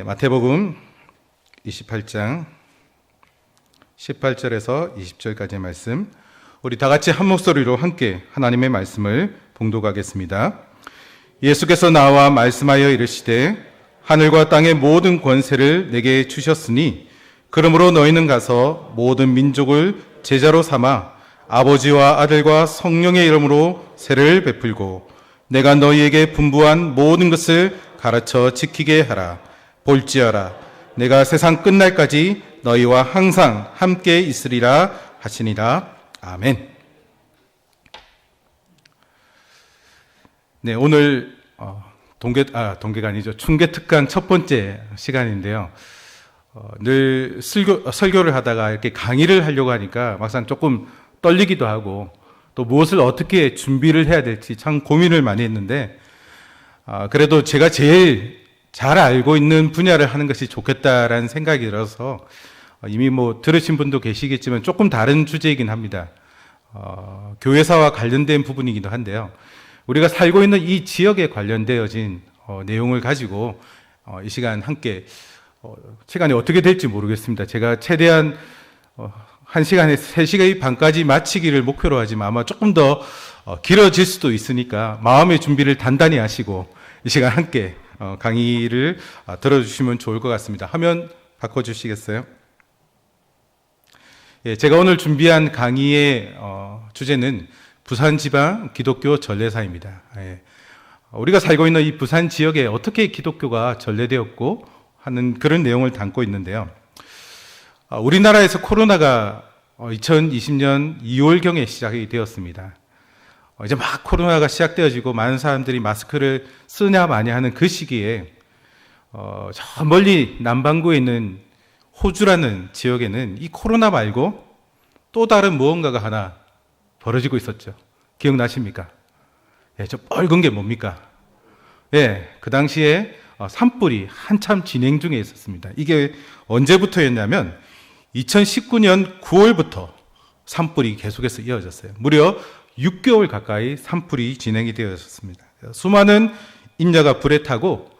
마태복음 28장 18절에서 20절까지의 말씀, 우리 다 같이 한 목소리로 함께 하나님의 말씀을 봉독하겠습니다. 예수께서 나와 말씀하여 이르시되 하늘과 땅의 모든 권세를 내게 주셨으니 그러므로 너희는 가서 모든 민족을 제자로 삼아 아버지와 아들과 성령의 이름으로 세례를 베풀고 내가 너희에게 분부한 모든 것을 가르쳐 지키게 하라. 볼지어라 내가 세상 끝날까지 너희와 항상 함께 있으리라 하시니라. 아멘. 네, 오늘 동계가 아니죠. 충계특강 첫 번째 시간인데요. 늘 설교를 하다가 이렇게 강의를 하려고 하니까 막상 조금 떨리기도 하고 또 무엇을 어떻게 준비를 해야 될지 참 고민을 많이 했는데, 그래도 제가 제일 잘 알고 있는 분야를 하는 것이 좋겠다라는 생각이 들어서 이미 들으신 분도 계시겠지만 조금 다른 주제이긴 합니다. 교회사와 관련된 부분이기도 한데요. 우리가 살고 있는 이 지역에 관련되어진 내용을 가지고 이 시간 함께 시간이 어떻게 될지 모르겠습니다. 제가 최대한 1시간에 3시간 반까지 마치기를 목표로 하지만 아마 조금 더 길어질 수도 있으니까 마음의 준비를 단단히 하시고 이 시간 함께 강의를 들어주시면 좋을 것 같습니다. 화면 바꿔주시겠어요? 예, 제가 오늘 준비한 강의의 주제는 부산지방 기독교 전례사입니다. 예, 우리가 살고 있는 이 부산 지역에 어떻게 기독교가 전례되었고 하는 그런 내용을 담고 있는데요. 우리나라에서 코로나가 2020년 2월경에 시작이 되었습니다. 이제 막 코로나가 시작되어지고 많은 사람들이 마스크를 쓰냐 마냐 하는 그 시기에 저 멀리 남반구에 있는 호주라는 지역에는 이 코로나 말고 또 다른 무언가가 하나 벌어지고 있었죠. 기억나십니까? 예, 저 빨간 게 뭡니까? 예, 그 당시에 산불이 한참 진행 중에 있었습니다. 이게 언제부터였냐면 2019년 9월부터 산불이 계속해서 이어졌어요. 무려 6개월 가까이 산불이 진행이 되었습니다. 수많은 인자가 불에 타고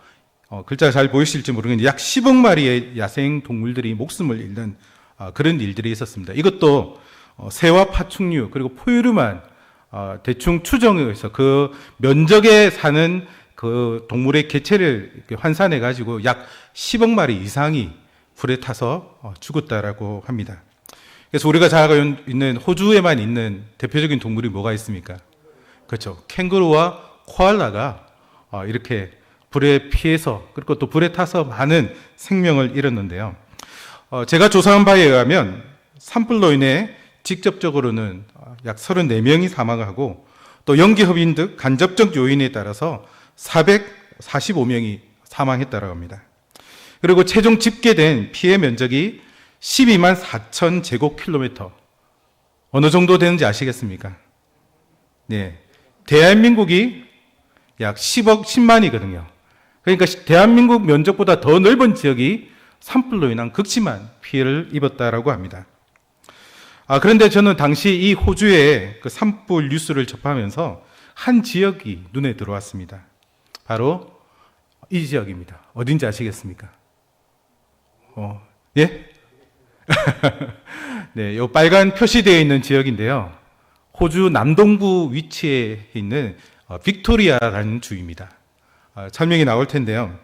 글자가 잘 보이실지 모르겠는데 약 10억 마리의 야생 동물들이 목숨을 잃는 그런 일들이 있었습니다. 이것도 새와 파충류 그리고 포유류만 대충 추정해서 그 면적에 사는 그 동물의 개체를 환산해 가지고 약 10억 마리 이상이 불에 타서 죽었다라고 합니다. 그래서 우리가 잘 알고 있는 호주에만 있는 대표적인 동물이 뭐가 있습니까? 그렇죠. 캥거루와 코알라가 이렇게 불에 피해서 그리고 또 불에 타서 많은 생명을 잃었는데요. 제가 조사한 바에 의하면 산불로 인해 직접적으로는 약 34명이 사망하고 또 연기흡인 등 간접적 요인에 따라서 445명이 사망했다고 합니다. 그리고 최종 집계된 피해 면적이 12만 4천 제곱킬로미터. 어느 정도 되는지 아시겠습니까? 네. 대한민국이 약 10만이거든요. 그러니까 대한민국 면적보다 더 넓은 지역이 산불로 인한 극심한 피해를 입었다라고 합니다. 그런데 저는 당시 이 호주의 그 산불 뉴스를 접하면서 한 지역이 눈에 들어왔습니다. 바로 이 지역입니다. 어딘지 아시겠습니까? 예? 네, 요 빨간 표시되어 있는 지역인데요. 호주 남동부 위치에 있는 빅토리아라는 주입니다. 설명이 나올 텐데요.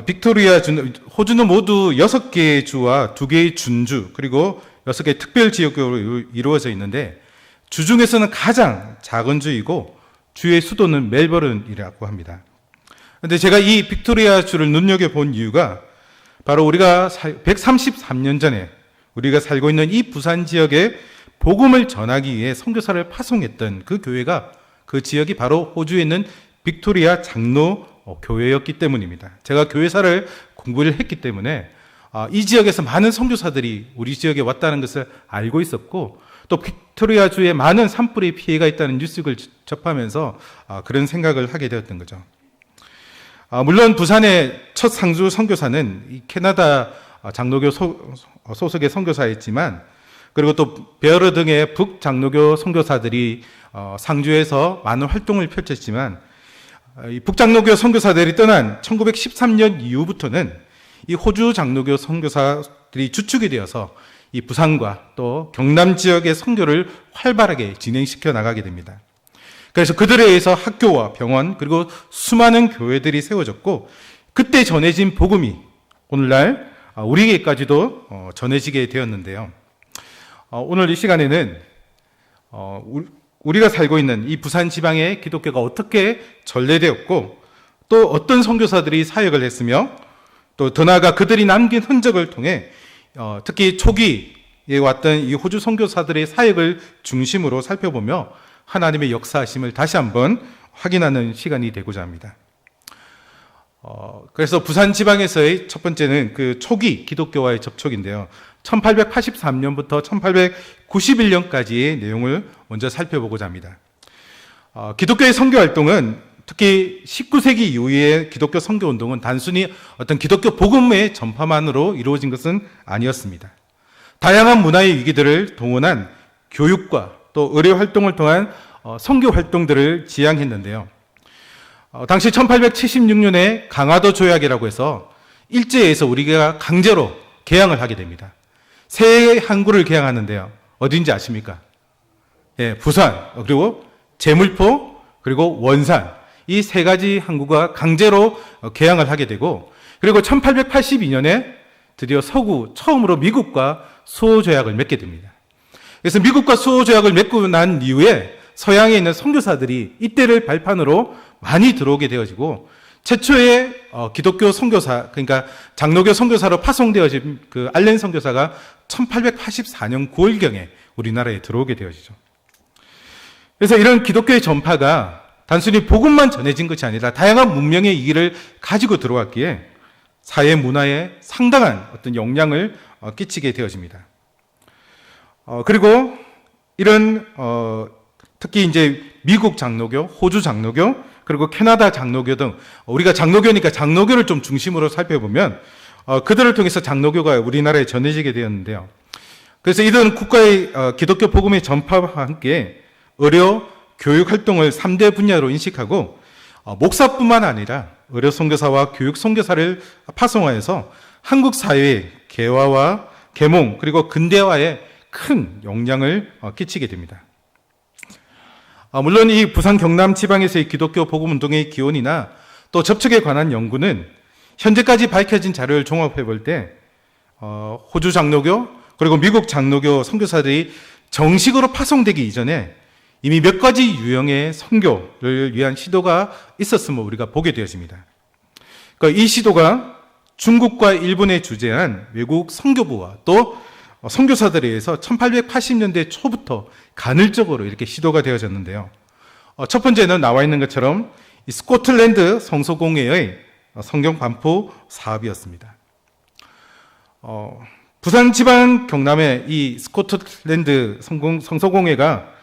빅토리아 주, 호주는 모두 6개의 주와 2개의 준주, 그리고 6개의 특별 지역으로 이루어져 있는데 주 중에서는 가장 작은 주이고 주의 수도는 멜버른이라고 합니다. 그런데 제가 이 빅토리아 주를 눈여겨본 이유가 바로 우리가 133년 전에 우리가 살고 있는 이 부산 지역에 복음을 전하기 위해 선교사를 파송했던 그 교회가, 그 지역이 바로 호주에 있는 빅토리아 장로 교회였기 때문입니다. 제가 교회사를 공부를 했기 때문에 이 지역에서 많은 선교사들이 우리 지역에 왔다는 것을 알고 있었고 또 빅토리아 주에 많은 산불의 피해가 있다는 뉴스를 접하면서 그런 생각을 하게 되었던 거죠. 물론 부산의 첫 상주 선교사는 이 캐나다 장로교 소속의 선교사였지만, 그리고 또 베어러 등의 북장로교 선교사들이 상주에서 많은 활동을 펼쳤지만, 이 북장로교 선교사들이 떠난 1913년 이후부터는 이 호주 장로교 선교사들이 주축이 되어서 이 부산과 또 경남 지역의 선교를 활발하게 진행시켜 나가게 됩니다. 그래서 그들에 의해서 학교와 병원 그리고 수많은 교회들이 세워졌고, 그때 전해진 복음이 오늘날 우리에게까지도 전해지게 되었는데요. 오늘 이 시간에는 우리가 살고 있는 이 부산 지방의 기독교가 어떻게 전래되었고, 또 어떤 선교사들이 사역을 했으며, 또 더 나아가 그들이 남긴 흔적을 통해 특히 초기에 왔던 이 호주 선교사들의 사역을 중심으로 살펴보며 하나님의 역사하심을 다시 한번 확인하는 시간이 되고자 합니다. 그래서 부산 지방에서의 첫 번째는 그 초기 기독교와의 접촉인데요. 1883년부터 1891년까지의 내용을 먼저 살펴보고자 합니다. 기독교의 선교 활동은 특히 19세기 이후의 기독교 선교 운동은 단순히 어떤 기독교 복음의 전파만으로 이루어진 것은 아니었습니다. 다양한 문화의 위기들을 동원한 교육과 또 의료 활동을 통한 선교 활동들을 지향했는데요. 당시 1876년에 강화도 조약이라고 해서 일제에서 우리가 강제로 개항을 하게 됩니다. 새 항구를 개항하는데요. 어딘지 아십니까? 예, 부산, 그리고 제물포, 그리고 원산. 이 세 가지 항구가 강제로 개항을 하게 되고, 그리고 1882년에 드디어 서구 처음으로 미국과 수호 조약을 맺게 됩니다. 그래서 미국과 수호 조약을 맺고 난 이후에 서양에 있는 선교사들이 이때를 발판으로 많이 들어오게 되어지고, 최초의 기독교 선교사, 그러니까 장로교 선교사로 파송되어진 그 알렌 선교사가 1884년 9월경에 우리나라에 들어오게 되어지죠. 그래서 이런 기독교의 전파가 단순히 복음만 전해진 것이 아니라 다양한 문명의 이기를 가지고 들어왔기에 사회 문화에 상당한 어떤 영향을 끼치게 되어집니다. 그리고 이런 특히 이제 미국 장로교, 호주 장로교, 그리고 캐나다 장로교 등, 우리가 장로교니까 장로교를 좀 중심으로 살펴보면 그들을 통해서 장로교가 우리나라에 전해지게 되었는데요. 그래서 이들은 국가의 기독교 복음의 전파와 함께 의료, 교육 활동을 3대 분야로 인식하고, 목사뿐만 아니라 의료 선교사와 교육 선교사를 파송하여서 한국 사회의 개화와 계몽 그리고 근대화에 큰 영향을 끼치게 됩니다. 물론 이 부산 경남 지방에서의 기독교 복음 운동의 기원이나 또 접촉에 관한 연구는 현재까지 밝혀진 자료를 종합해 볼 때 호주 장로교 그리고 미국 장로교 선교사들이 정식으로 파송되기 이전에 이미 몇 가지 유형의 선교를 위한 시도가 있었음을 우리가 보게 되었습니다. 그러니까 이 시도가 중국과 일본에 주재한 외국 선교부와 또 선교사들에 의해서 1880년대 초부터 간헐적으로 이렇게 시도가 되어졌는데요. 첫 번째는 나와 있는 것처럼 이 스코틀랜드 성서공회의 성경 반포 사업이었습니다. 부산 지방 경남의 이 스코틀랜드 성서공회가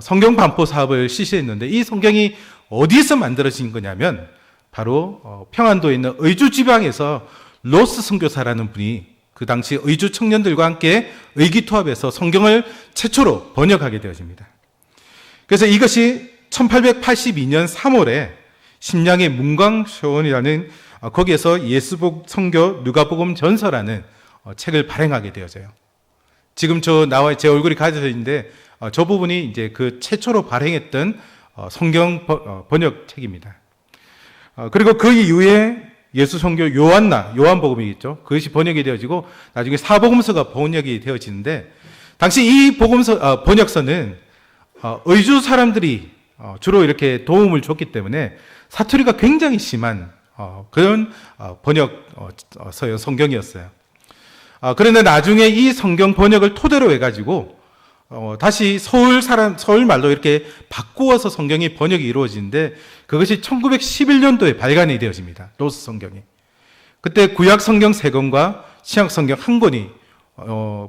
성경 반포 사업을 실시했는데, 이 성경이 어디에서 만들어진 거냐면 바로 평안도에 있는 의주 지방에서 로스 선교사라는 분이 그 당시 의주 청년들과 함께 의기투합해서 성경을 최초로 번역하게 되어집니다. 그래서 이것이 1882년 3월에 심양의 문광쇼원이라는 거기에서 예수복 선교 누가복음 전서라는 책을 발행하게 되어져요. 지금 제 얼굴이 가려져 있는데 저 부분이 이제 그 최초로 발행했던 성경 번역 책입니다. 그리고 그 이후에 예수 선교 요한복음이겠죠. 그것이 번역이 되어지고 나중에 사복음서가 번역이 되어지는데, 당시 이 번역서는 의주 사람들이 주로 이렇게 도움을 줬기 때문에 사투리가 굉장히 심한 그런 번역서의 성경이었어요. 그런데 나중에 이 성경 번역을 토대로 해가지고 다시 서울 말로 이렇게 바꾸어서 성경이 번역이 이루어지는데, 그것이 1911년도에 발간이 되어집니다. 로스 성경이. 그때 구약 성경 3권과 신약 성경 1권이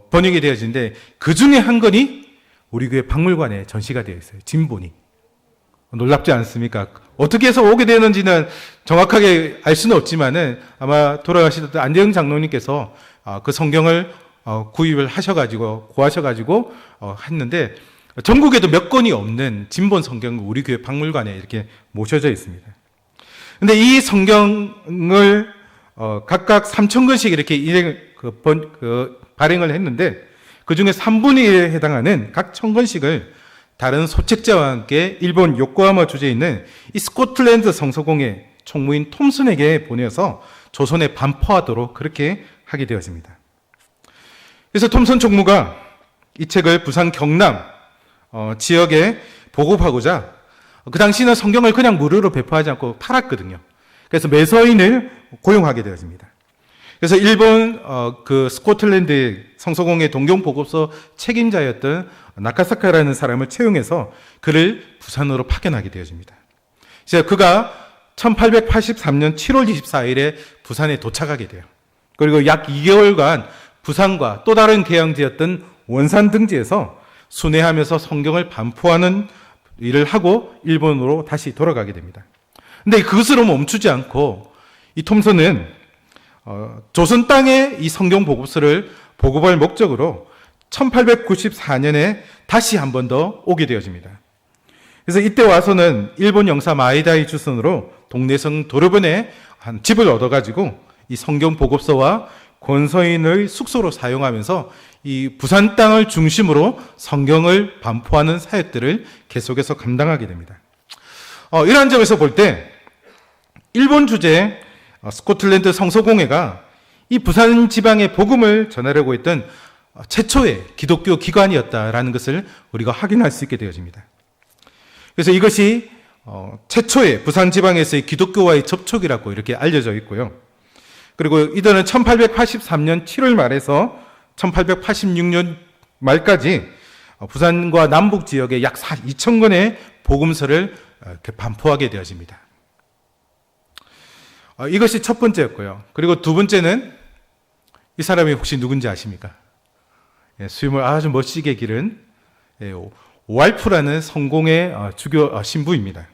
번역이 되어지는데, 그 중에 한 권이 우리 교회 박물관에 전시가 되어 있어요. 진본이. 놀랍지 않습니까? 어떻게 해서 오게 되는지는 정확하게 알 수는 없지만은 아마 돌아가시던 안재영 장로님께서 그 성경을 구입을 구하셔가지고 했는데, 전국에도 몇 권이 없는 진본 성경을 우리 교회 박물관에 이렇게 모셔져 있습니다. 근데 이 성경을 각각 3,000건씩 이렇게 발행을 했는데 그 중에 3분의 1에 해당하는 각 1,000건씩을 다른 소책자와 함께 일본 요코하마 주재에 있는 이 스코틀랜드 성서공회 총무인 톰슨에게 보내서 조선에 반포하도록 그렇게 하게 되었습니다. 그래서 톰슨 총무가 이 책을 부산 경남 지역에 보급하고자 그 당시는 성경을 그냥 무료로 배포하지 않고 팔았거든요. 그래서 매서인을 고용하게 되었습니다. 그래서 일본 그 스코틀랜드 성서공회 동경 보급소 책임자였던 나카사카라는 사람을 채용해서 그를 부산으로 파견하게 되어집니다. 그래서 그가 1883년 7월 24일에 부산에 도착하게 돼요. 그리고 약 2개월간 부산과 또 다른 개항지였던 원산 등지에서 순회하면서 성경을 반포하는 일을 하고 일본으로 다시 돌아가게 됩니다. 근데 그것으로 멈추지 않고 이 톰슨은 조선 땅에 이 성경 보급서를 보급할 목적으로 1894년에 다시 한 번 더 오게 되어집니다. 그래서 이때 와서는 일본 영사 마에다이 주선으로 동래성 도로변에 한 집을 얻어가지고 이 성경 보급서와 권서인의 숙소로 사용하면서 이 부산 땅을 중심으로 성경을 반포하는 사역들을 계속해서 감당하게 됩니다. 이러한 점에서 볼 때 일본 주재 스코틀랜드 성서공회가 이 부산 지방에 복음을 전하려고 했던 최초의 기독교 기관이었다라는 것을 우리가 확인할 수 있게 되어집니다. 그래서 이것이 최초의 부산 지방에서의 기독교와의 접촉이라고 이렇게 알려져 있고요. 그리고 이들은 1883년 7월 말에서 1886년 말까지 부산과 남북 지역에 약 2,000권의 복음서를 반포하게 되어집니다. 이것이 첫 번째였고요. 그리고 두 번째는 이 사람이 혹시 누군지 아십니까? 수염을 아주 멋지게 기른 오알프라는 성공의 주교 신부입니다.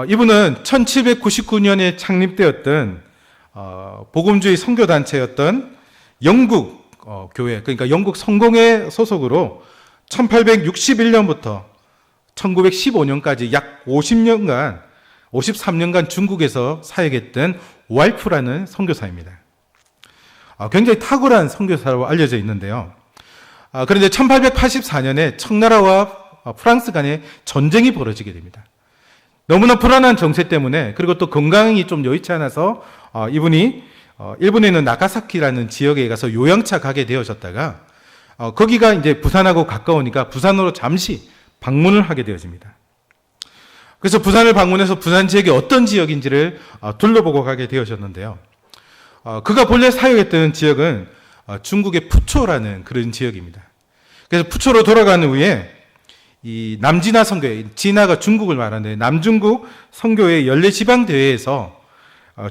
이분은 1799년에 창립되었던 복음주의 선교단체였던 영국 교회, 그러니까 영국 성공회 소속으로 1861년부터 1915년까지 약 53년간 중국에서 사역했던 오알프라는 선교사입니다. 굉장히 탁월한 선교사로 알려져 있는데요. 그런데 1884년에 청나라와 프랑스 간에 전쟁이 벌어지게 됩니다. 너무나 불안한 정세 때문에, 그리고 또 건강이 좀 여의치 않아서 이분이 일본에 있는 나가사키라는 지역에 가서 요양차 가게 되어졌다가 거기가 이제 부산하고 가까우니까 부산으로 잠시 방문을 하게 되어집니다. 그래서 부산을 방문해서 부산 지역이 어떤 지역인지를 둘러보고 가게 되어졌는데요. 그가 본래 사역했던 지역은 중국의 푸초라는 그런 지역입니다. 그래서 푸초로 돌아간 후에 이 남진화 선교회, 진화가 중국을 말하는데 남중국 선교회 연례지방대회에서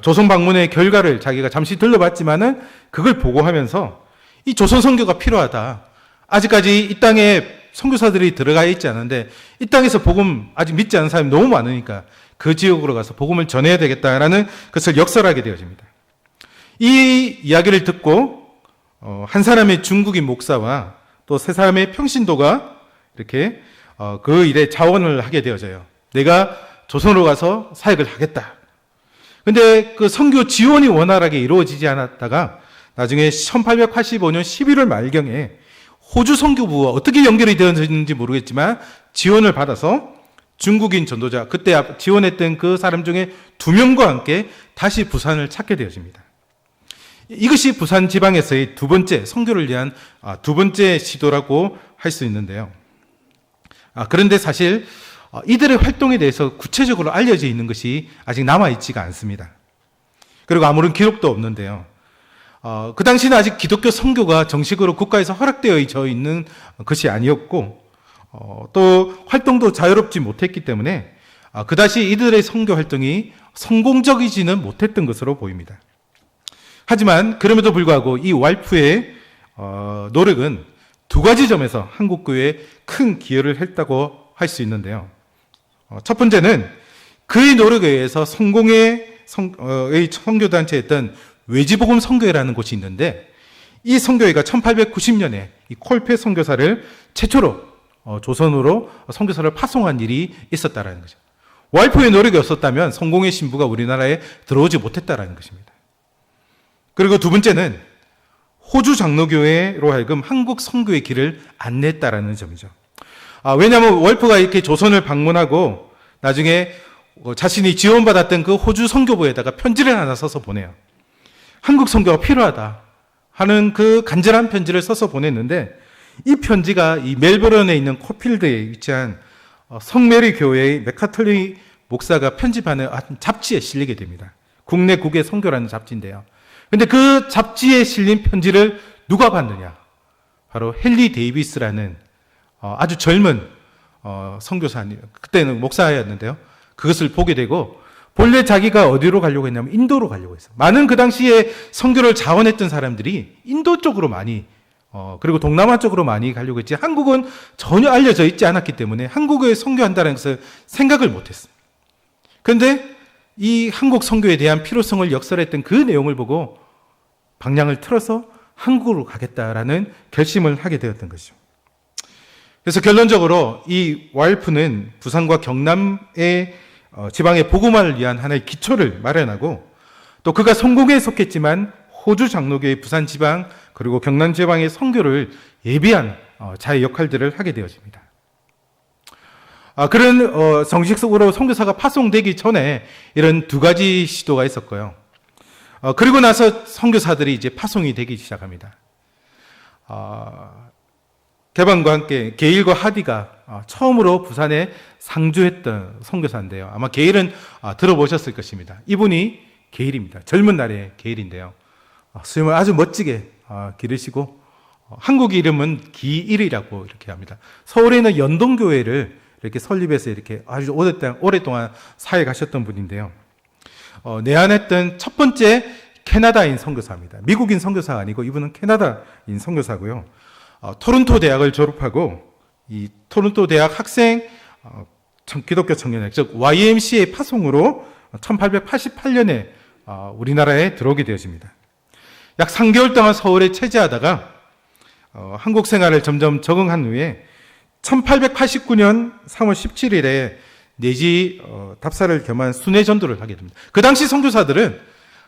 조선 방문의 결과를 자기가 잠시 들러봤지만은 그걸 보고하면서 이 조선 선교가 필요하다. 아직까지 이 땅에 선교사들이 들어가 있지 않은데 이 땅에서 복음 아직 믿지 않는 사람이 너무 많으니까 그 지역으로 가서 복음을 전해야 되겠다라는 것을 역설하게 되어집니다. 이 이야기를 듣고 한 사람의 중국인 목사와 또 세 사람의 평신도가 이렇게 그 일에 자원을 하게 되어져요. 내가 조선으로 가서 사역을 하겠다. 근데 그 선교 지원이 원활하게 이루어지지 않았다가 나중에 1885년 11월 말경에 호주 선교부와 어떻게 연결이 되었는지 모르겠지만 지원을 받아서 중국인 전도자, 그때 지원했던 그 사람 중에 2명과 함께 다시 부산을 찾게 되어집니다. 이것이 부산 지방에서의 두 번째 선교를 위한 두 번째 시도라고 할 수 있는데요. 그런데 사실 이들의 활동에 대해서 구체적으로 알려져 있는 것이 아직 남아있지가 않습니다. 그리고 아무런 기록도 없는데요. 그 당시는 아직 기독교 선교가 정식으로 국가에서 허락되어 있는 것이 아니었고 또 활동도 자유롭지 못했기 때문에 그다시 이들의 선교 활동이 성공적이지는 못했던 것으로 보입니다. 하지만 그럼에도 불구하고 이 왈프의 노력은 두 가지 점에서 한국교회에 큰 기여를 했다고 할 수 있는데요. 첫 번째는 그의 노력에 의해서 성공의 선교단체였던 외지복음 선교회라는 곳이 있는데 이 선교회가 1890년에 이 콜페 선교사를 최초로 조선으로 선교사를 파송한 일이 있었다라는 거죠. 와이프의 노력이 없었다면 성공의 신부가 우리나라에 들어오지 못했다라는 것입니다. 그리고 두 번째는 호주 장로교회로 하여금 한국 선교의 길을 안냈다라는 점이죠. 왜냐하면 월프가 이렇게 조선을 방문하고 나중에 자신이 지원받았던 그 호주 선교부에다가 편지를 하나 써서 보내요. 한국 선교가 필요하다 하는 그 간절한 편지를 써서 보냈는데, 이 편지가 이 멜버른에 있는 코필드에 위치한 성메리 교회의 맥카틀리 목사가 편집하는 잡지에 실리게 됩니다. 국내 국외 선교라는 잡지인데요. 근데 그 잡지에 실린 편지를 누가 봤느냐? 바로 헨리 데이비스라는 아주 젊은 선교사님, 그때는 목사였는데요. 그것을 보게 되고, 본래 자기가 어디로 가려고 했냐면 인도로 가려고 했어요. 많은 그 당시에 선교를 자원했던 사람들이 인도 쪽으로 많이 그리고 동남아 쪽으로 많이 가려고 했지, 한국은 전혀 알려져 있지 않았기 때문에 한국에 선교한다는 것을 생각을 못했어요. 그런데 이 한국 선교에 대한 필요성을 역설했던 그 내용을 보고 방향을 틀어서 한국으로 가겠다라는 결심을 하게 되었던 것이죠. 그래서 결론적으로 이 와일프는 부산과 경남의 지방의 복음화를 위한 하나의 기초를 마련하고, 또 그가 성공에 속했지만 호주 장로교의 부산 지방 그리고 경남 지방의 선교를 예비한 자의 역할들을 하게 되어집니다. 그런 정식적으로 선교사가 파송되기 전에 이런 두 가지 시도가 있었고요. 그리고 나서 선교사들이 이제 파송이 되기 시작합니다. 개방과 함께 게일과 하디가 처음으로 부산에 상주했던 선교사인데요. 아마 게일은 들어보셨을 것입니다. 이분이 게일입니다. 젊은 날의 게일인데요. 수염을 아주 멋지게 기르시고, 한국 이름은 기일이라고 이렇게 합니다. 서울에 있는 연동교회를 이렇게 설립해서 이렇게 아주 오랫동안 사회 가셨던 분인데요. 내한했던 첫 번째 캐나다인 선교사입니다. 미국인 선교사가 아니고 이분은 캐나다인 선교사고요. 토론토 대학을 졸업하고 이 토론토 대학 학생 기독교 청년회, 즉 YMCA 파송으로 1888년에 우리나라에 들어오게 되어집니다. 약 3개월 동안 서울에 체제하다가 한국 생활을 점점 적응한 후에 1889년 3월 17일에 내지 답사를 겸한 순회 전도를 하게 됩니다. 그 당시 선교사들은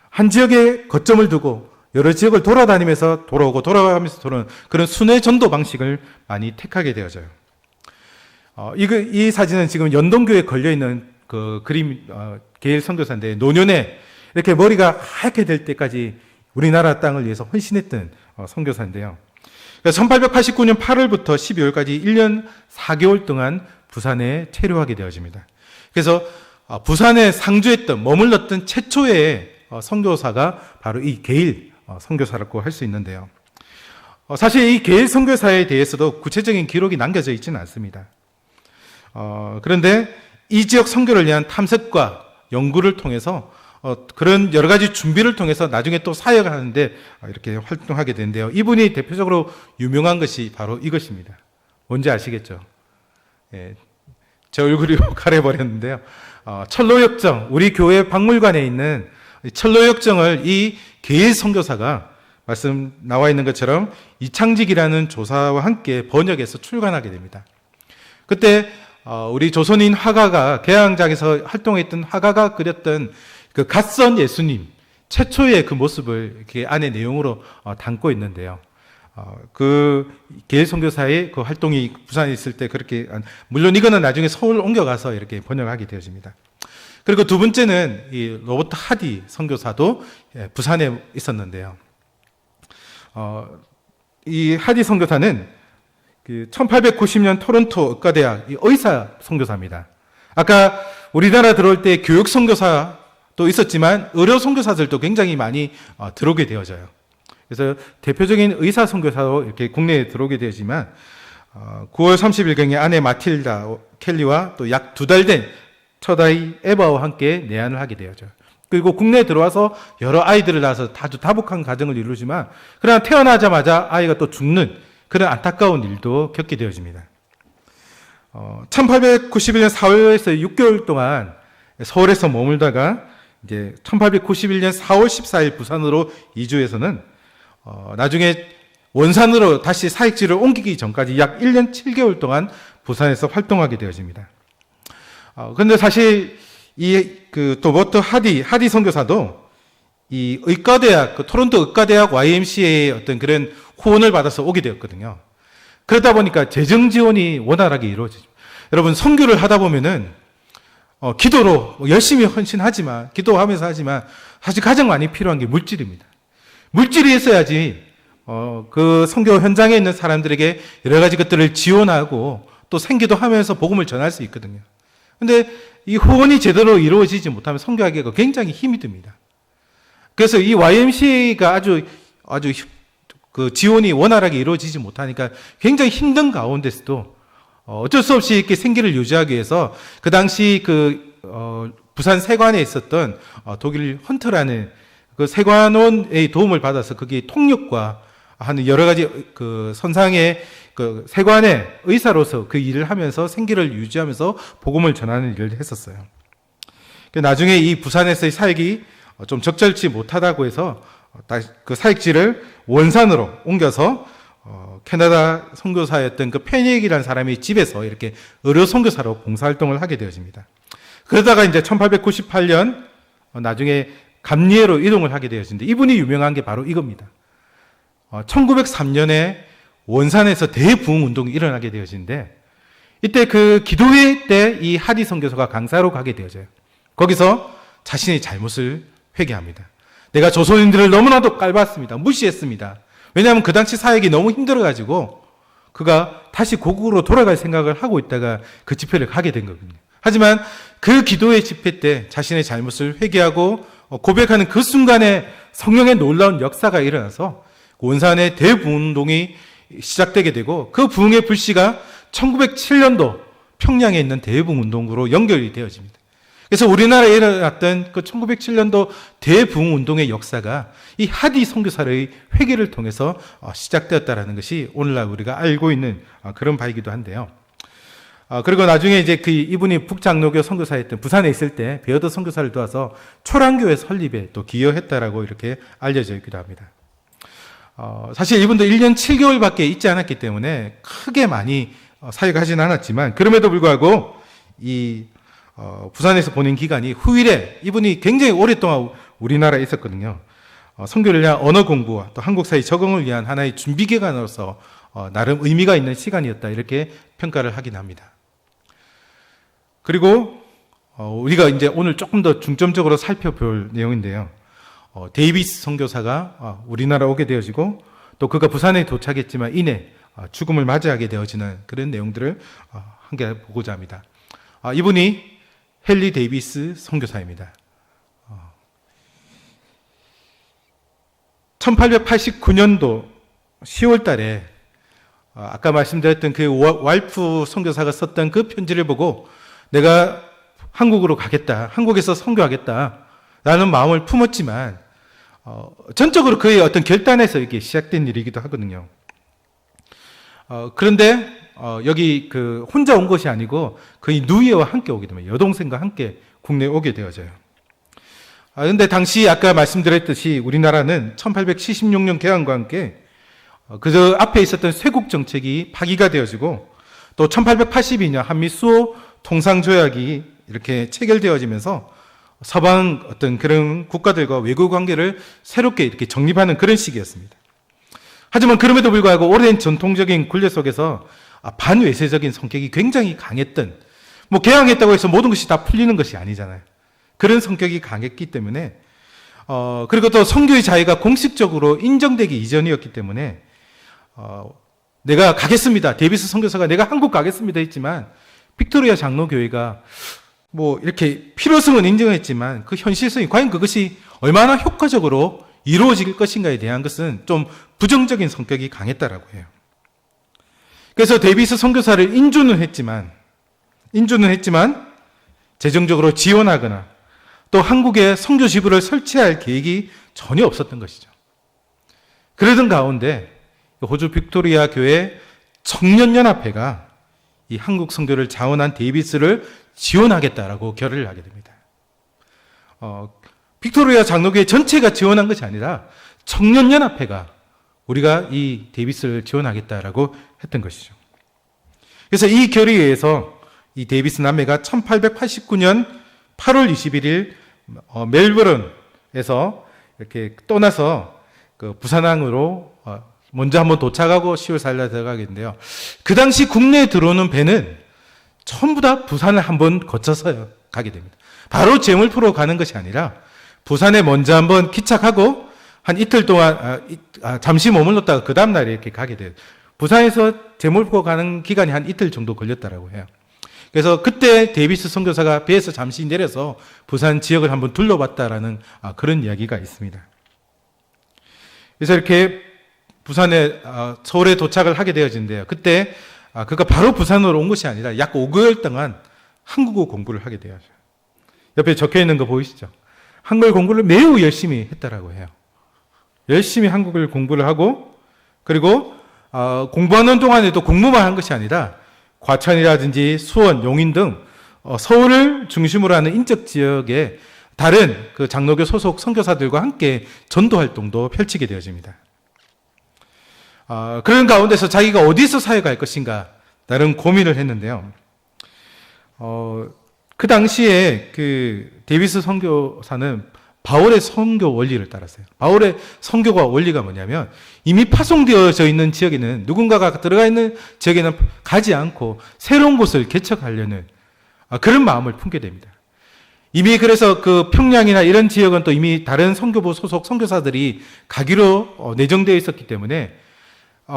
한 지역에 거점을 두고 여러 지역을 돌아다니면서 돌아오고 돌아가면서 돌아오는 그런 순회 전도 방식을 많이 택하게 되어져요. 이 사진은 지금 연동교에 걸려있는 그 그림, 게일 선교사인데, 노년에 이렇게 머리가 하얗게 될 때까지 우리나라 땅을 위해서 헌신했던 선교사인데요. 1889년 8월부터 12월까지 1년 4개월 동안 부산에 체류하게 되어집니다. 그래서 부산에 상주했던, 머물렀던 최초의 선교사가 바로 이 게일 선교사라고 할 수 있는데요. 사실 이 게일 선교사에 대해서도 구체적인 기록이 남겨져 있지는 않습니다. 그런데 이 지역 선교를 위한 탐색과 연구를 통해서 그런 여러 가지 준비를 통해서 나중에 또 사역을 하는데 이렇게 활동하게 되는데요. 이분이 대표적으로 유명한 것이 바로 이것입니다. 뭔지 아시겠죠? 예, 제 얼굴이 가려버렸는데요. 철로역정, 우리 교회 박물관에 있는 철로역정을 이 게일 선교사가 말씀 나와 있는 것처럼 이창직이라는 조사와 함께 번역해서 출간하게 됩니다. 그때 우리 조선인 화가가, 개항장에서 활동했던 화가가 그렸던 그 갓선 예수님 최초의 그 모습을 이렇게 안에 내용으로 담고 있는데요. 그 게일 선교사의 그 활동이 부산에 있을 때 그렇게, 물론 이거는 나중에 서울 옮겨가서 이렇게 번역하게 되어집니다. 그리고 두 번째는 이 로버트 하디 선교사도 부산에 있었는데요. 이 하디 선교사는 1890년 토론토 의과대학 의사 선교사입니다. 아까 우리나라 들어올 때 교육 선교사도 있었지만 의료 선교사들도 굉장히 많이 들어오게 되어져요. 그래서 대표적인 의사 선교사로 이렇게 국내에 들어오게 되지만 9월 30일경에 아내 마틸다 켈리와 또 약 2달 된 첫 아이 에바와 함께 내한을 하게 되어져요. 그리고 국내에 들어와서 여러 아이들을 낳아서 아주 다복한 가정을 이루지만, 그러나 태어나자마자 아이가 또 죽는 그런 안타까운 일도 겪게 되어집니다. 1891년 4월에서 6개월 동안 서울에서 머물다가 이제 1891년 4월 14일 부산으로 이주해서는 나중에 원산으로 다시 사역지를 옮기기 전까지 약 1년 7개월 동안 부산에서 활동하게 되어집니다. 근데 사실 그 로버트 하디 선교사도 이 의과대학, 그 토론토 의과대학 YMCA의 어떤 그런 후원을 받아서 오게 되었거든요. 그러다 보니까 재정 지원이 원활하게 이루어지죠. 여러분, 선교를 하다 보면은, 기도로 열심히 헌신하지만, 기도하면서 하지만, 사실 가장 많이 필요한 게 물질입니다. 물질이 있어야지, 그 선교 현장에 있는 사람들에게 여러 가지 것들을 지원하고, 또 생기도 하면서 복음을 전할 수 있거든요. 근데 이 후원이 제대로 이루어지지 못하면 선교하기가 굉장히 힘이 듭니다. 그래서 이 YMCA가 아주 그 지원이 원활하게 이루어지지 못하니까 굉장히 힘든 가운데서도 어쩔 수 없이 이렇게 생계를 유지하기 위해서 그 당시 부산 세관에 있었던 독일 헌터라는 그 세관원의 도움을 받아서 그게 통역과 하는 여러 가지 그 선상의 그 세관의 의사로서 그 일을 하면서 생계를 유지하면서 복음을 전하는 일을 했었어요. 나중에 이 부산에서의 사역이 좀 적절치 못하다고 해서 그 사역지를 원산으로 옮겨서 캐나다 선교사였던 그 페닉이라는 사람이 집에서 이렇게 의료 선교사로 봉사활동을 하게 되어집니다. 그러다가 이제 1898년 나중에 감리회로 이동을 하게 되어지는데 이분이 유명한 게 바로 이겁니다. 1903년에 원산에서 대부흥 운동이 일어나게 되어지는데 이때 그 기도회 때 이 하디 선교사가 강사로 가게 되어져요. 거기서 자신의 잘못을 회개합니다. 내가 조선인들을 너무나도 깔봤습니다. 무시했습니다. 왜냐하면 그 당시 사역이 너무 힘들어가지고 그가 다시 고국으로 돌아갈 생각을 하고 있다가 그 집회를 가게 된 거거든요. 하지만 그 기도회 집회 때 자신의 잘못을 회개하고 고백하는 그 순간에 성령의 놀라운 역사가 일어나서 원산의 대부흥운동이 시작되게 되고 그 부흥의 불씨가 1907년도 평양에 있는 대부흥운동으로 연결이 되어집니다. 그래서 우리나라에 일어났던 그 1907년도 대부흥운동의 역사가 이 하디 선교사의 회개를 통해서 시작되었다라는 것이 오늘날 우리가 알고 있는 그런 바이기도 한데요. 그리고 나중에 이제 이분이 북장로교 선교사였던 부산에 있을 때 베어더 선교사를 도와서 초랑교회 설립에 또 기여했다라고 이렇게 알려져 있기도 합니다. 사실 이분도 1년 7개월밖에 있지 않았기 때문에 크게 많이 사역하지는 않았지만 그럼에도 불구하고 부산에서 보낸 기간이 후일에 이분이 굉장히 오랫동안 우리나라에 있었거든요. 선교를 위한 언어 공부와 또 한국 사회 적응을 위한 하나의 준비 기간으로서 나름 의미가 있는 시간이었다 이렇게 평가를 하긴 합니다. 그리고 우리가 이제 오늘 조금 더 중점적으로 살펴볼 내용인데요. 데이비스 선교사가 우리나라 오게 되어지고 또 그가 부산에 도착했지만 이내 죽음을 맞이하게 되어지는 그런 내용들을 함께 보고자 합니다. 이분이 헨리 데이비스 선교사입니다. 1889년도 10월 달에 아까 말씀드렸던 그 왈프 선교사가 썼던 그 편지를 보고 내가 한국으로 가겠다, 한국에서 선교하겠다 라는 마음을 품었지만 전적으로 그의 어떤 결단에서 이게 시작된 일이기도 하거든요. 그런데 여기 혼자 온 것이 아니고 그의 누이와 함께 오게 됩니다. 여동생과 함께 국내에 오게 되어져요. 그런데 당시 아까 말씀드렸듯이 우리나라는 1876년 개항과 함께 그 앞에 있었던 쇄국 정책이 파기가 되어지고 또 1882년 한미 수호 통상조약이 이렇게 체결되어지면서 서방 어떤 그런 국가들과 외교 관계를 새롭게 이렇게 정립하는 그런 시기였습니다. 하지만 그럼에도 불구하고 오랜 전통적인 굴레 속에서 반외세적인 성격이 굉장히 강했던, 개항했다고 해서 모든 것이 다 풀리는 것이 아니잖아요. 그런 성격이 강했기 때문에, 그리고 또 선교의 자유가 공식적으로 인정되기 이전이었기 때문에, 내가 가겠습니다. 데이비스 선교사가 내가 한국 가겠습니다 했지만, 빅토리아 장로교회가 이렇게 필요성은 인정했지만, 그 현실성이 과연 그것이 얼마나 효과적으로 이루어질 것인가에 대한 것은 좀 부정적인 성격이 강했다라고 해요. 그래서 데이비스 선교사를 인주는 했지만 재정적으로 지원하거나 또 한국에 선교 지부를 설치할 계획이 전혀 없었던 것이죠. 그러던 가운데 호주 빅토리아 교회 청년연합회가 이 한국 선교를 자원한 데이비스를 지원하겠다라고 결의를 하게 됩니다. 빅토리아 장로교회 전체가 지원한 것이 아니라 청년연합회가 우리가 이 데이비스를 지원하겠다라고 했던 것이죠. 그래서 이 결의에 의해서 이 데이비스 남매가 1889년 8월 21일 멜버른에서 이렇게 떠나서 그 부산항으로 먼저 한번 도착하고 10월 4일날 들어가겠는데요. 그 당시 국내에 들어오는 배는 전부 다 부산을 한번 거쳐서 가게 됩니다. 바로 제물포로 가는 것이 아니라 부산에 먼저 한번 기착하고 한 이틀 동안 잠시 머물렀다가 그 다음 날에 이렇게 가게 돼요. 부산에서 제물포 가는 기간이 한 이틀 정도 걸렸다라고 해요. 그래서 그때 데이비스 선교사가 배에서 잠시 내려서 부산 지역을 한번 둘러봤다라는 그런 이야기가 있습니다. 그래서 이렇게 부산에 서울에 도착을 하게 되어진대요. 그때 그가 바로 부산으로 온 것이 아니라 약 5개월 동안 한국어 공부를 하게 되어요. 옆에 적혀 있는 거 보이시죠? 한글 공부를 매우 열심히 했다라고 해요. 열심히 한국을 공부를 하고, 그리고 공부하는 동안에도 공부만 한 것이 아니라 과천이라든지 수원, 용인 등 서울을 중심으로 하는 인적 지역에 다른 그 장로교 소속 선교사들과 함께 전도 활동도 펼치게 되어집니다. 그런 가운데서 자기가 어디서 사역할 것인가 다른 고민을 했는데요. 그 당시에 그 데이비스 선교사는 바울의 선교 원리를 따랐어요. 바울의 선교가 원리가 뭐냐면 이미 파송되어져 있는 지역에는 누군가가 들어가 있는 지역에는 가지 않고 새로운 곳을 개척하려는 그런 마음을 품게 됩니다. 이미 그래서 그 평양이나 이런 지역은 또 이미 다른 선교부 소속 선교사들이 가기로 내정되어 있었기 때문에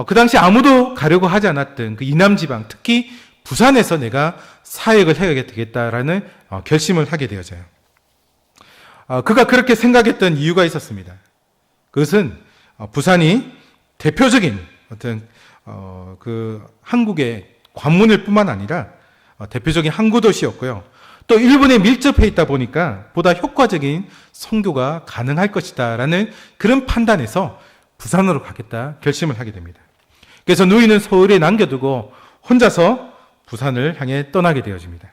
그 당시 아무도 가려고 하지 않았던 그 이남 지방, 특히 부산에서 내가 사역을 해야 되겠다라는 결심을 하게 되어져요. 그가 그렇게 생각했던 이유가 있었습니다. 그것은 부산이 대표적인 어떤 그 한국의 관문일 뿐만 아니라 대표적인 항구 도시였고요. 또 일본에 밀접해 있다 보니까 보다 효과적인 선교가 가능할 것이다라는 그런 판단에서 부산으로 가겠다 결심을 하게 됩니다. 그래서 누이는 서울에 남겨두고 혼자서 부산을 향해 떠나게 되어집니다.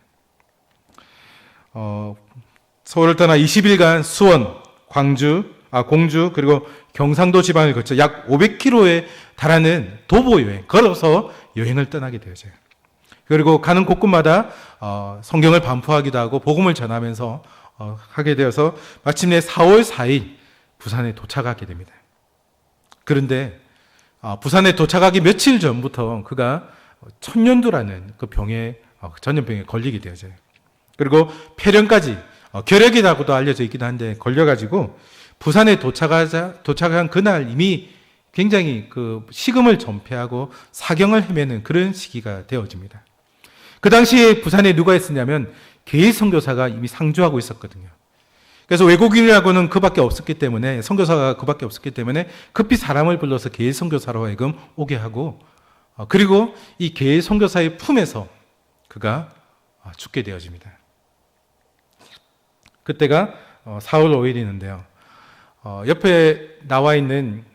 서울을 떠나 20일간 수원, 공주 그리고 경상도 지방을 거쳐 약 500km에 달하는 도보 여행, 걸어서 여행을 떠나게 되어져요. 그리고 가는 곳곳마다 성경을 반포하기도 하고 복음을 전하면서 하게 되어서 마침내 4월 4일 부산에 도착하게 됩니다. 그런데 부산에 도착하기 며칠 전부터 그가 천년두라는 그 병에 전염병에 걸리게 되어져요. 그리고 폐렴까지 결핵이라고도 알려져 있기도 한데 걸려가지고 부산에 도착한 그날 이미 굉장히 그 식음을 전폐하고 사경을 헤매는 그런 시기가 되어집니다. 그 당시에 부산에 누가 있었냐면 개일 선교사가 이미 상주하고 있었거든요. 그래서 외국인이라고는 그밖에 없었기 때문에 선교사가 그밖에 없었기 때문에 급히 사람을 불러서 개일 선교사로 하여금 오게 하고 그리고 이 개일 선교사의 품에서 그가 죽게 되어집니다. 그때가 4월 5일이는데요. 옆에 나와 있는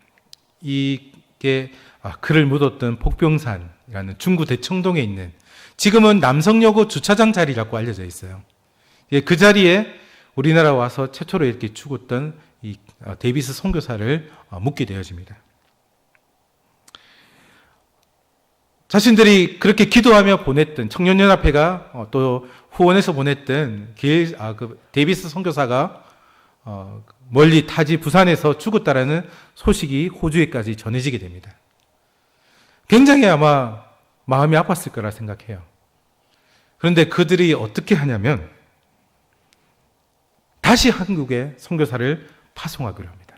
이게 그를 묻었던 복병산이라는 중구 대청동에 있는 지금은 남성여고 주차장 자리라고 알려져 있어요. 그 자리에 우리나라 와서 최초로 이렇게 죽었던 이 데이비스 선교사를 묻게 되어집니다. 자신들이 그렇게 기도하며 보냈던 청년연합회가 또 후원해서 보냈던 데이비스 선교사가 멀리 타지 부산에서 죽었다라는 소식이 호주에까지 전해지게 됩니다. 굉장히 아마 마음이 아팠을 거라 생각해요. 그런데 그들이 어떻게 하냐면 다시 한국에 선교사를 파송하기로 합니다.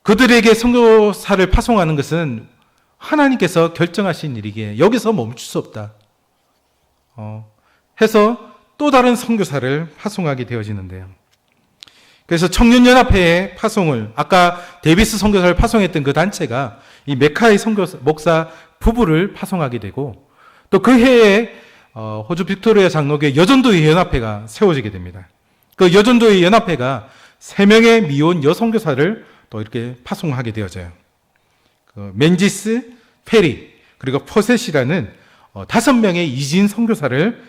그들에게 선교사를 파송하는 것은 하나님께서 결정하신 일이기에 여기서 멈출 수 없다. 해서 또 다른 선교사를 파송하게 되어지는데요. 그래서 청년연합회의 파송을 아까 데이비스 선교사를 파송했던 그 단체가 이 메카이 목사 부부를 파송하게 되고 또 그 해에 호주 빅토리아 장로교회 여전도회 연합회가 세워지게 됩니다. 그 여전도회 연합회가 3명의 미혼 여선교사를 또 이렇게 파송하게 되어져요. 그 맨지스, 페리, 그리고 포셋이라는 5명의 이진 선교사를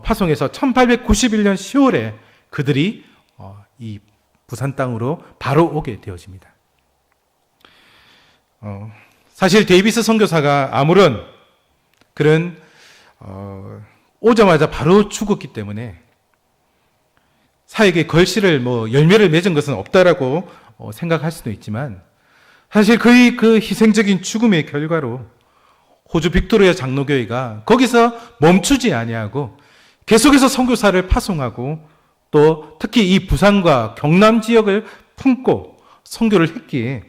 파송해서 1891년 10월에 그들이 이 부산 땅으로 바로 오게 되어집니다. 사실 데이비스 선교사가 아무런 그런 오자마자 바로 죽었기 때문에 사역의 걸실을 열매를 맺은 것은 없다라고 생각할 수도 있지만, 사실 거의 그 희생적인 죽음의 결과로 호주 빅토리아 장로교회가 거기서 멈추지 아니하고 계속해서 선교사를 파송하고, 또 특히 이 부산과 경남 지역을 품고 선교를 했기에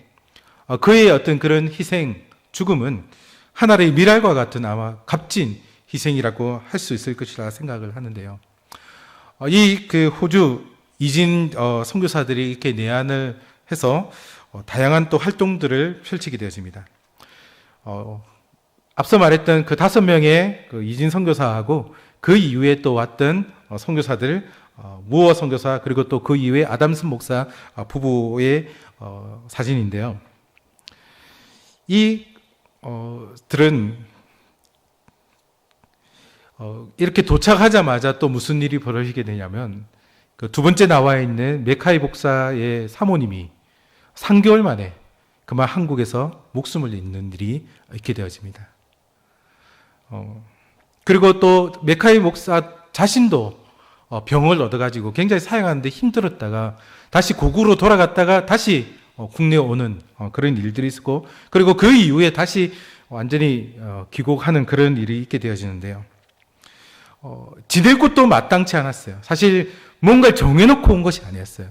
그의 어떤 그런 희생, 죽음은 하나의 미랄과 같은 아마 값진 희생이라고 할 수 있을 것이라 생각을 하는데요. 이 그 호주 이진 선교사들이 이렇게 내한을 해서 다양한 또 활동들을 펼치게 되어집니다. 앞서 말했던 그 5명의 그 이진 선교사하고 그 이후에 또 왔던 선교사들, 무어 선교사, 그리고 또 그 이후에 아담슨 목사 부부의 사진인데요. 이 들은 이렇게 도착하자마자 또 무슨 일이 벌어지게 되냐면, 그 두 번째 나와 있는 메카이 목사의 사모님이 3개월 만에 그만 한국에서 목숨을 잃는 일이 있게 되어집니다. 그리고 또 메카이 목사 자신도 병을 얻어가지고 굉장히 사역하는데 힘들었다가 다시 고국으로 돌아갔다가 다시 국내에 오는 그런 일들이 있었고, 그리고 그 이후에 다시 완전히 귀국하는 그런 일이 있게 되어지는데요. 지낼 곳도 마땅치 않았어요. 사실 뭔가를 정해놓고 온 것이 아니었어요.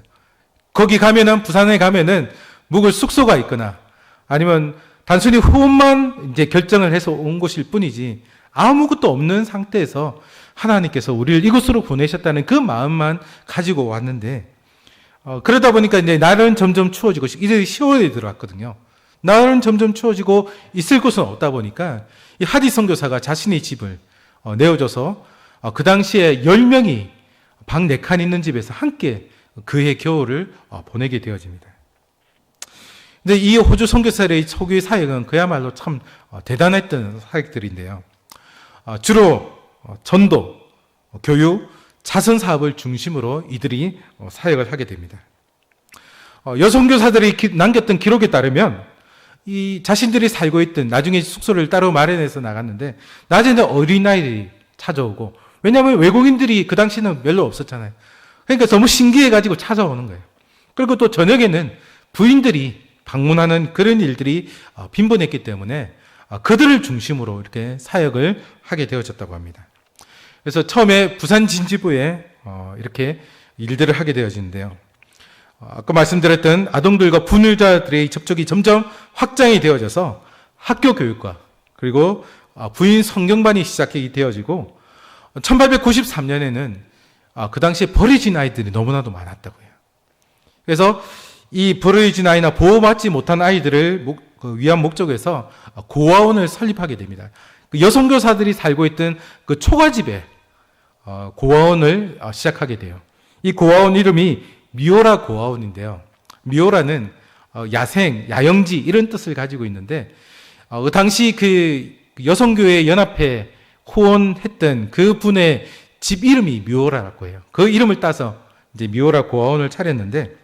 거기 가면은, 부산에 가면은 묵을 숙소가 있거나 아니면 단순히 후원만 이제 결정을 해서 온 것일 뿐이지 아무것도 없는 상태에서 하나님께서 우리를 이곳으로 보내셨다는 그 마음만 가지고 왔는데, 그러다 보니까 이제 날은 점점 추워지고, 이제 10월에 들어왔거든요. 날은 점점 추워지고 있을 곳은 없다 보니까 이 하디 선교사가 자신의 집을 내어줘서 그 당시에 10명이 방 4칸 있는 집에서 함께 그해 겨울을 보내게 되어집니다. 근데 이 호주 선교사의 초기 사역은 그야말로 참 대단했던 사역들인데요. 주로 전도, 교육, 자선 사업을 중심으로 이들이 사역을 하게 됩니다. 여선교사들이 남겼던 기록에 따르면 이 자신들이 살고 있던, 나중에 숙소를 따로 마련해서 나갔는데 낮에는 어린아이들이 찾아오고, 왜냐하면 외국인들이 그 당시는 별로 없었잖아요. 그러니까 너무 신기해가지고 찾아오는 거예요. 그리고 또 저녁에는 부인들이 방문하는 그런 일들이 빈번했기 때문에 그들을 중심으로 이렇게 사역을 하게 되어졌다고 합니다. 그래서 처음에 부산 진지부에 이렇게 일들을 하게 되어지는데요. 아까 말씀드렸던 아동들과 분유자들의 접촉이 점점 확장이 되어져서 학교 교육과 그리고 부인 성경반이 시작이 되어지고, 1893년에는 그 당시에 버려진 아이들이 너무나도 많았다고 해요. 그래서 이 버려진 아이나 보호받지 못한 아이들을 위한 목적에서 고아원을 설립하게 됩니다. 그 여성교사들이 살고 있던 그 초가집에 고아원을 시작하게 돼요. 이 고아원 이름이 미오라 고아원인데요. 미오라는 야생, 야영지 이런 뜻을 가지고 있는데, 그 당시 그 여성교회 연합회 후원했던 그 분의 집 이름이 미오라라고 해요. 그 이름을 따서 이제 미오라 고아원을 차렸는데,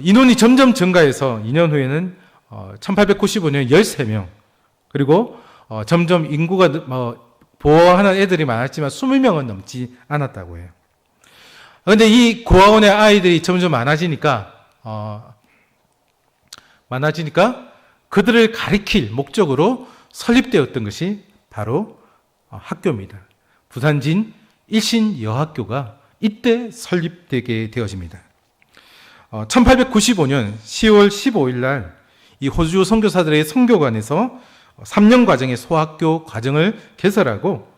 인원이 점점 증가해서 2년 후에는 1895년 13명, 그리고 점점 인구가 보호하는 애들이 많았지만 20명은 넘지 않았다고 해요. 그런데 이 고아원의 아이들이 점점 많아지니까 그들을 가리킬 목적으로 설립되었던 것이 바로 학교입니다. 부산진 일신여학교가 이때 설립되게 되어집니다. 1895년 10월 15일 날 이 호주 선교사들의 선교관에서 3년 과정의 소학교 과정을 개설하고,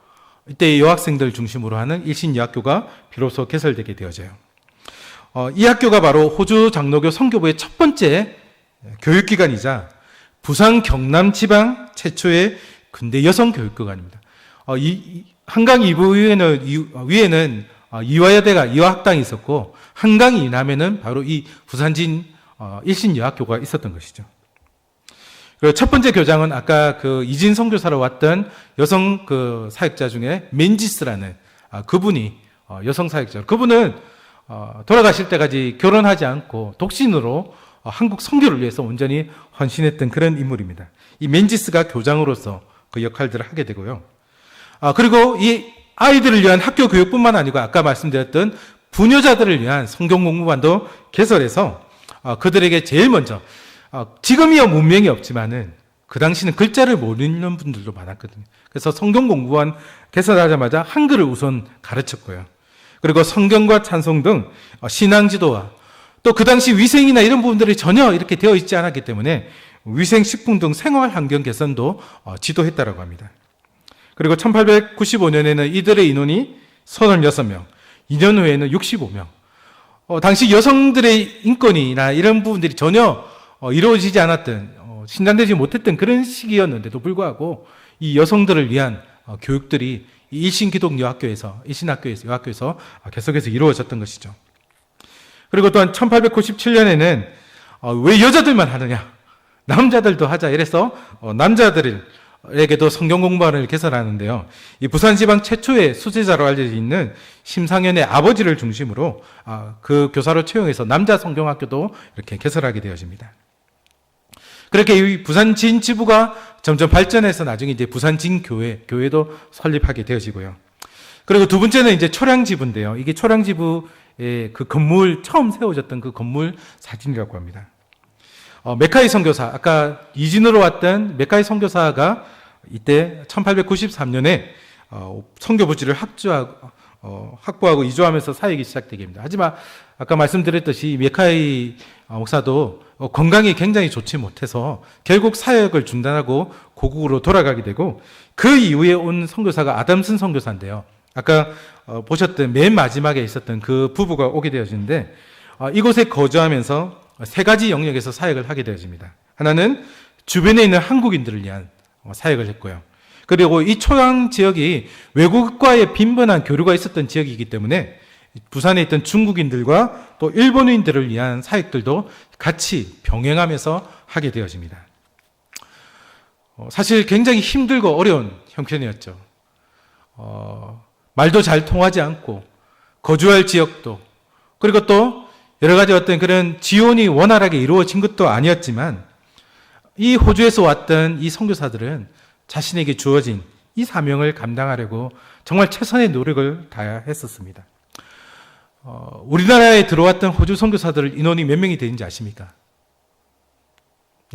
이때 여학생들 중심으로 하는 일신여학교가 비로소 개설되게 되어져요. 이 학교가 바로 호주 장로교 선교부의 첫 번째 교육기관이자 부산 경남 지방 최초의 근대 여성 교육기관입니다. 한강 위에는 이화여대가 이화학당이 있었고, 한강 이남에는 바로 이 부산진 일신여학교가 있었던 것이죠. 그리고 첫 번째 교장은 아까 그 이진 선교사로 왔던 여성 그 사역자 중에 맨지스라는 그분이 여성 사역자. 그분은 돌아가실 때까지 결혼하지 않고 독신으로 한국 선교를 위해서 온전히 헌신했던 그런 인물입니다. 이 맨지스가 교장으로서 그 역할들을 하게 되고요. 그리고 이 아이들을 위한 학교 교육뿐만 아니고 아까 말씀드렸던 부녀자들을 위한 성경 공부반도 개설해서 그들에게 제일 먼저 지금이야 문명이 없지만은 그 당시는 글자를 모르는 분들도 많았거든요. 그래서 성경 공부반 개설하자마자 한글을 우선 가르쳤고요. 그리고 성경과 찬송 등 신앙 지도와 또 그 당시 위생이나 이런 부분들이 전혀 이렇게 되어 있지 않았기 때문에 위생, 식품 등 생활 환경 개선도 지도했다라고 합니다. 그리고 1895년에는 이들의 인원이 36명, 2년 후에는 65명. 당시 여성들의 인권이나 이런 부분들이 전혀 이루어지지 않았던, 신장되지 못했던 그런 시기였는데도 불구하고 이 여성들을 위한 교육들이 일신기독여학교에서, 일신학교에서, 여학교에서 계속해서 이루어졌던 것이죠. 그리고 또한 1897년에는 왜 여자들만 하느냐? 남자들도 하자. 이래서 남자들에게도 성경 공부반을 개설하는데요. 이 부산지방 최초의 수제자로 알려져 있는 심상현의 아버지를 중심으로 그 교사로 채용해서 남자 성경학교도 이렇게 개설하게 되어집니다. 그렇게 이 부산진 지부가 점점 발전해서 나중에 이제 부산진 교회도 설립하게 되어지고요. 그리고 두 번째는 이제 초량지부인데요. 이게 초량지부의 그 건물, 처음 세워졌던 그 건물 사진이라고 합니다. 메카이 선교사, 아까 이진으로 왔던 메카이 선교사가 이때 1893년에 선교부지를 확보하고 이주하면서 사역이 시작되게 됩니다. 하지만 아까 말씀드렸듯이 메카이 목사도 건강이 굉장히 좋지 못해서 결국 사역을 중단하고 고국으로 돌아가게 되고 그 이후에 온 선교사가 아담슨 선교사인데요. 아까 보셨던 맨 마지막에 있었던 그 부부가 오게 되어지는데 이곳에 거주하면서 세 가지 영역에서 사역을 하게 되어집니다. 하나는 주변에 있는 한국인들을 위한 사역을 했고요. 그리고 이 초양 지역이 외국과의 빈번한 교류가 있었던 지역이기 때문에 부산에 있던 중국인들과 또 일본인들을 위한 사역들도 같이 병행하면서 하게 되어집니다. 사실 굉장히 힘들고 어려운 형편이었죠. 말도 잘 통하지 않고 거주할 지역도 그리고 또 여러 가지 어떤 그런 지원이 원활하게 이루어진 것도 아니었지만 이 호주에서 왔던 이 선교사들은 자신에게 주어진 이 사명을 감당하려고 정말 최선의 노력을 다했었습니다. 우리나라에 들어왔던 호주 선교사들 인원이 몇 명이 되는지 아십니까?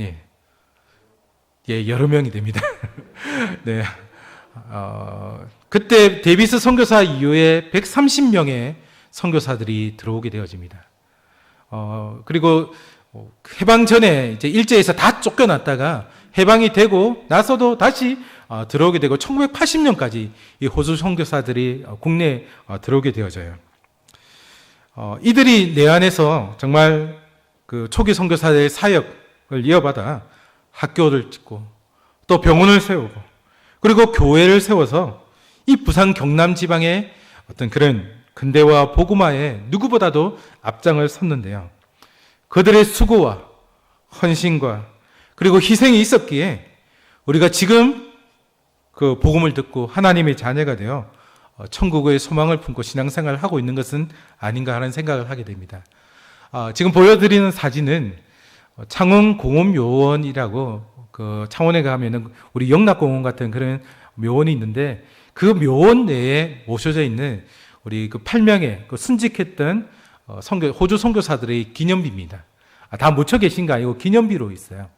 예, 여러 명이 됩니다. 네. 그때 데이비스 선교사 이후에 130명의 선교사들이 들어오게 되어집니다. 그리고 해방 전에 이제 일제에서 다 쫓겨났다가 해방이 되고 나서도 다시 들어오게 되고 1980년까지 이 호주 선교사들이 국내에 들어오게 되어져요. 이들이 내안에서 정말 그 초기 선교사의 사역을 이어받아 학교를 짓고 또 병원을 세우고 그리고 교회를 세워서 이 부산 경남 지방의 어떤 그런 근대화 복음화에 누구보다도 앞장을 섰는데요. 그들의 수고와 헌신과 그리고 희생이 있었기에 우리가 지금 그 복음을 듣고 하나님의 자녀가 되어 천국의 소망을 품고 신앙생활을 하고 있는 것은 아닌가 하는 생각을 하게 됩니다. 지금 보여드리는 사진은 창원 공업묘원이라고 그 창원에 가면은 우리 영락공원 같은 그런 묘원이 있는데 그 묘원 내에 모셔져 있는 우리 그 8명의 그 순직했던 호주 선교사들의 기념비입니다. 다 묻혀 계신 거 아니고 기념비로 있어요.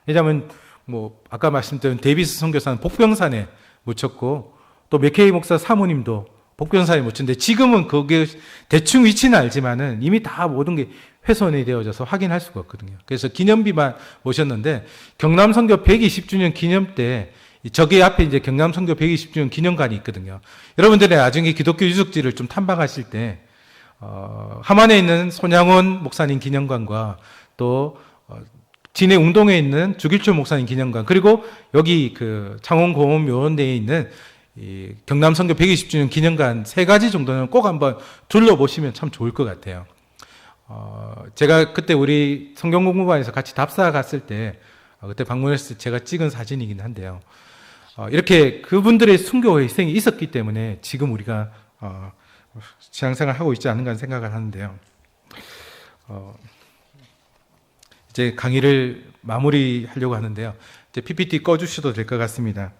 왜냐하면 뭐 아까 말씀드린 데이비스 선교사는 복병산에 묻혔고 또 맥케이 목사 사모님도 복병산에 묻혔는데 지금은 거기에 대충 위치는 알지만은 이미 다 모든 게 훼손이 되어져서 확인할 수가 없거든요. 그래서 기념비만 모셨는데 경남 선교 120주년 기념 때 저기 앞에 이제 경남 선교 120주년 기념관이 있거든요. 여러분들이 나중에 기독교 유적지를 좀 탐방하실 때 함안에 있는 손양원 목사님 기념관과 또 진해 웅동에 있는 주길초 목사님 기념관 그리고 여기 그 창원공업묘원대에 있는 이 경남 선교 120주년 기념관 세 가지 정도는 꼭 한번 둘러보시면 참 좋을 것 같아요. 제가 그때 우리 성경공부반에서 같이 답사 갔을 때 그때 방문했을 때 제가 찍은 사진이긴 한데요. 이렇게 그분들의 순교 희생이 있었기 때문에 지금 우리가 신앙생활을 하고 있지 않은가 생각을 하는데요. 이제 강의를 마무리하려고 하는데요. 이제 PPT 꺼주셔도 될 것 같습니다.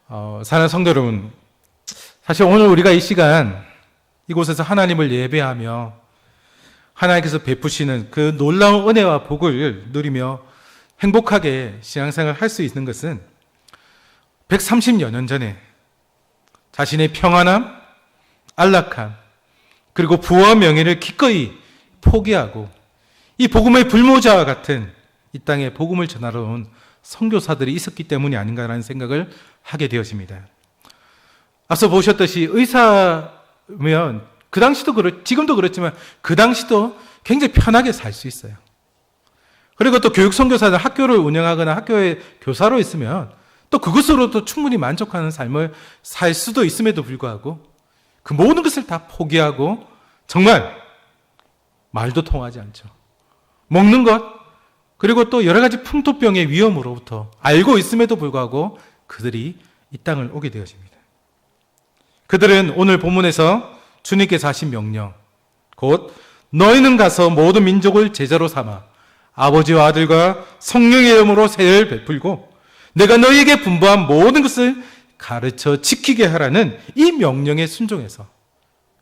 사랑하는 성도 여러분, 사실 오늘 우리가 이 시간 이곳에서 하나님을 예배하며 하나님께서 베푸시는 그 놀라운 은혜와 복을 누리며 행복하게 신앙생활을 할 수 있는 것은 130여 년 전에 자신의 평안함, 안락함, 그리고 부와 명예를 기꺼이 포기하고 이 복음의 불모자와 같은 이 땅에 복음을 전하러 온 선교사들이 있었기 때문이 아닌가라는 생각을 하게 되어집니다. 앞서 보셨듯이 의사면 그 당시도 지금도 그렇지만 그 당시도 굉장히 편하게 살 수 있어요. 그리고 또 교육 선교사들 학교를 운영하거나 학교에 교사로 있으면 또 그것으로도 충분히 만족하는 삶을 살 수도 있음에도 불구하고 그 모든 것을 다 포기하고 정말 말도 통하지 않죠. 먹는 것, 그리고 또 여러 가지 풍토병의 위험으로부터 알고 있음에도 불구하고 그들이 이 땅을 오게 되어집니다. 그들은 오늘 본문에서 주님께서 하신 명령, 곧 너희는 가서 모든 민족을 제자로 삼아 아버지와 아들과 성령의 이름으로 세례를 베풀고 내가 너희에게 분부한 모든 것을 가르쳐 지키게 하라는 이 명령에 순종해서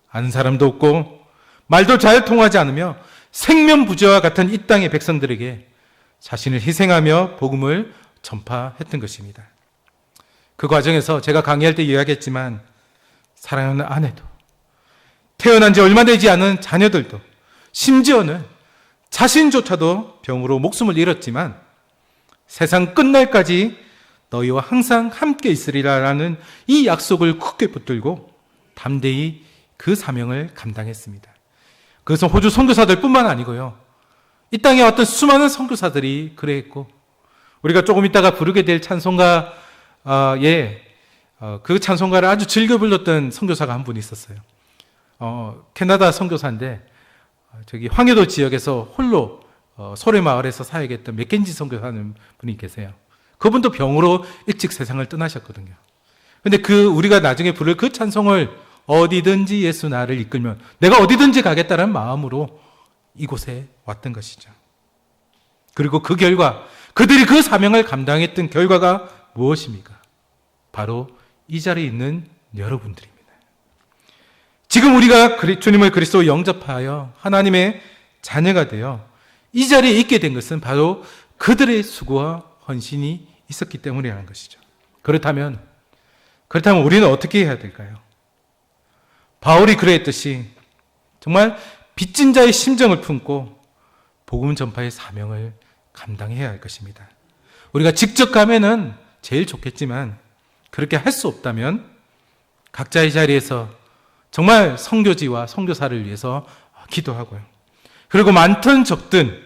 아는 사람도 없고 말도 잘 통하지 않으며 생면부지와 같은 이 땅의 백성들에게 자신을 희생하며 복음을 전파했던 것입니다. 그 과정에서 제가 강의할 때 이야기했지만 사랑하는 아내도 태어난 지 얼마 되지 않은 자녀들도 심지어는 자신조차도 병으로 목숨을 잃었지만 세상 끝날까지 너희와 항상 함께 있으리라라는 이 약속을 굳게 붙들고 담대히 그 사명을 감당했습니다. 그것은 호주 선교사들 뿐만 아니고요. 이 땅에 왔던 수많은 선교사들이 그래했고 우리가 조금 있다가 부르게 될 찬송가에 그 찬송가를 아주 즐겨 불렀던 선교사가 한 분이 있었어요. 캐나다 선교사인데 저기 황해도 지역에서 홀로 소래마을에서 사역했던 맥켄지 선교사는 분이 계세요. 그분도 병으로 일찍 세상을 떠나셨거든요. 근데 우리가 나중에 부를 그 찬송을 어디든지 예수 나를 이끌면 내가 어디든지 가겠다는 마음으로 이곳에 왔던 것이죠. 그리고 그 결과 그들이 그 사명을 감당했던 결과가 무엇입니까? 바로 이 자리에 있는 여러분들입니다. 지금 우리가 주님을 그리스도로 영접하여 하나님의 자녀가 되어 이 자리에 있게 된 것은 바로 그들의 수고와 헌신이 있었기 때문이라는 것이죠. 그렇다면 우리는 어떻게 해야 될까요? 바울이 그랬듯이 정말 빚진 자의 심정을 품고 복음 전파의 사명을 감당해야 할 것입니다. 우리가 직접 가면은 제일 좋겠지만 그렇게 할 수 없다면 각자의 자리에서 정말 선교지와 선교사를 위해서 기도하고요. 그리고 많든 적든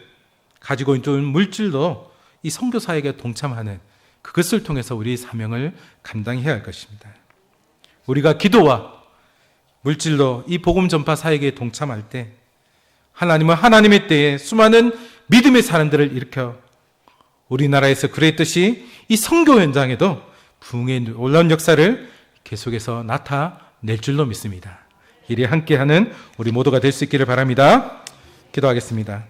가지고 있는 물질도 이 선교사에게 동참하는 그것을 통해서 우리 사명을 감당해야 할 것입니다. 우리가 기도와 물질로 이 복음 전파 사역에 동참할 때 하나님은 하나님의 때에 수많은 믿음의 사람들을 일으켜 우리나라에서 그랬듯이 이 선교 현장에도 부흥의 놀라운 역사를 계속해서 나타낼 줄로 믿습니다. 이리 함께하는 우리 모두가 될 수 있기를 바랍니다. 기도하겠습니다.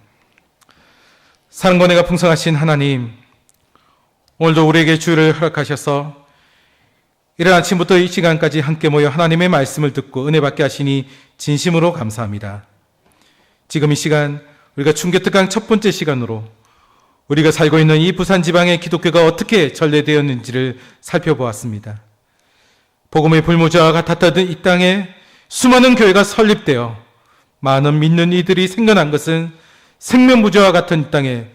사랑과 은혜가 풍성하신 하나님, 오늘도 우리에게 주를 허락하셔서 이른 아침부터 이 시간까지 함께 모여 하나님의 말씀을 듣고 은혜 받게 하시니 진심으로 감사합니다. 지금 이 시간 우리가 충격특강 첫 번째 시간으로 우리가 살고 있는 이 부산 지방의 기독교가 어떻게 전래되었는지를 살펴보았습니다. 복음의 불모자와 같았던 이 땅에 수많은 교회가 설립되어 많은 믿는 이들이 생겨난 것은 생명부지와 같은 이 땅에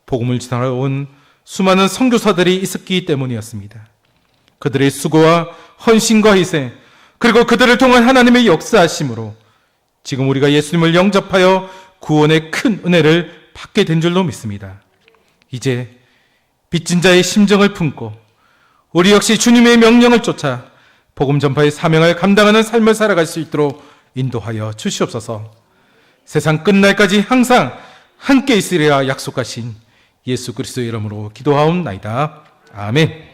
복음을 전하러 온 수많은 선교사들이 있었기 때문이었습니다. 그들의 수고와 헌신과 희생, 그리고 그들을 통한 하나님의 역사하심으로 지금 우리가 예수님을 영접하여 구원의 큰 은혜를 받게 된 줄로 믿습니다. 이제 빚진 자의 심정을 품고 우리 역시 주님의 명령을 쫓아 복음 전파의 사명을 감당하는 삶을 살아갈 수 있도록 인도하여 주시옵소서. 세상 끝날까지 항상 함께 있으리라 약속하신 예수 그리스도의 이름으로 기도하옵나이다. 아멘.